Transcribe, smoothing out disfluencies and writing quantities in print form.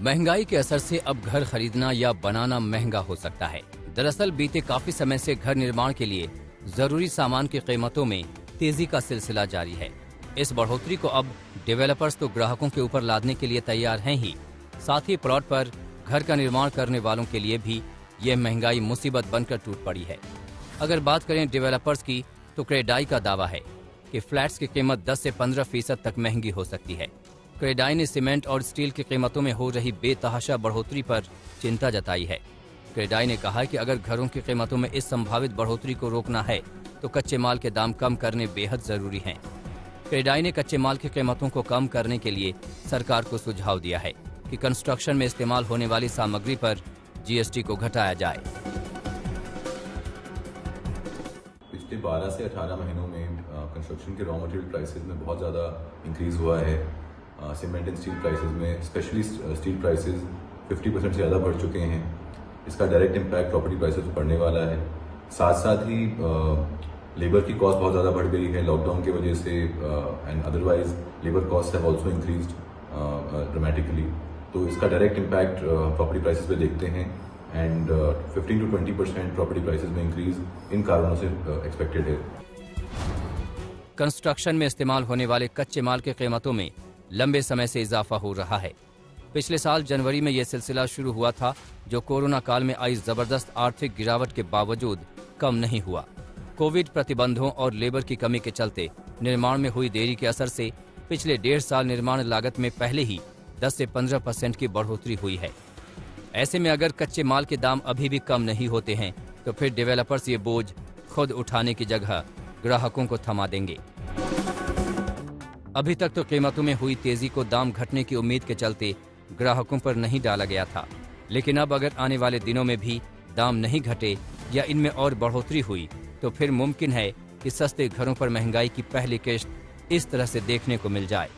महंगाई के असर से अब घर खरीदना या बनाना महंगा हो सकता है। दरअसल बीते काफी समय से घर निर्माण के लिए जरूरी सामान की कीमतों में तेजी का सिलसिला जारी है। इस बढ़ोतरी को अब डेवलपर्स तो ग्राहकों के ऊपर लादने के लिए तैयार हैं ही, साथ ही प्लॉट पर घर का निर्माण करने वालों के लिए भी यह महंगाई मुसीबत बनकर टूट पड़ी है। अगर बात करें डेवलपर्स की, तो क्रेडाई का दावा है कि फ्लैट्स की कीमत 10 से 15% तक महंगी हो सकती है। क्रेडाई ने सीमेंट और स्टील की कीमतों में हो रही बेतहाशा बढ़ोतरी पर चिंता जताई है। क्रेडाई ने कहा कि अगर घरों की कीमतों में इस संभावित बढ़ोतरी को रोकना है तो कच्चे माल के दाम कम करने बेहद जरूरी हैं। क्रेडाई ने कच्चे माल की कीमतों को कम करने के लिए सरकार को सुझाव दिया है कि कंस्ट्रक्शन में इस्तेमाल होने वाली सामग्री पर जीएसटी को घटाया जाए। पिछले 12 से 18 महीनों में कंस्ट्रक्शन के रॉ मटेरियल प्राइसेस में बहुत ज़्यादा इंक्रीज हुआ है। सीमेंट एंड स्टील प्राइसेस में स्पेशली स्टील प्राइसेस 50% से ज़्यादा बढ़ चुके हैं। इसका डायरेक्ट इम्पैक्ट प्रॉपर्टी प्राइसेस पर पड़ने वाला है। साथ साथ ही लेबर की कॉस्ट बहुत ज़्यादा बढ़ गई है लॉकडाउन की वजह से, and otherwise labour cost have also increased dramatically. तो इसका डायरेक्ट इम्पैक्ट प्रॉपर्टी प्राइसेस पे देखते हैं, एंड 15 to 20% प्रॉपर्टी प्राइसेस में इंक्रीज इन कारणों से एक्सपेक्टेड है। कंस्ट्रक्शन में इस्तेमाल होने वाले कच्चे माल की कीमतों में लंबे समय से इजाफा हो रहा है। पिछले साल जनवरी में यह सिलसिला शुरू हुआ था, जो कोरोना काल में आई जबरदस्त आर्थिक गिरावट के बावजूद कम नहीं हुआ। कोविड प्रतिबंधों और लेबर की कमी के चलते निर्माण में हुई देरी के असर से पिछले 1.5 साल निर्माण लागत में पहले ही 10 से 15% की बढ़ोतरी हुई है। ऐसे में अगर कच्चे माल के दाम अभी भी कम नहीं होते हैं तो फिर डेवलपर्स ये बोझ खुद उठाने की जगह ग्राहकों को थमा देंगे। अभी तक तो कीमतों में हुई तेजी को दाम घटने की उम्मीद के चलते ग्राहकों पर नहीं डाला गया था, लेकिन अब अगर आने वाले दिनों में भी दाम नहीं घटे या इनमें और बढ़ोतरी हुई तो फिर मुमकिन है कि सस्ते घरों पर महंगाई की पहली किश्त इस तरह से देखने को मिल जाए।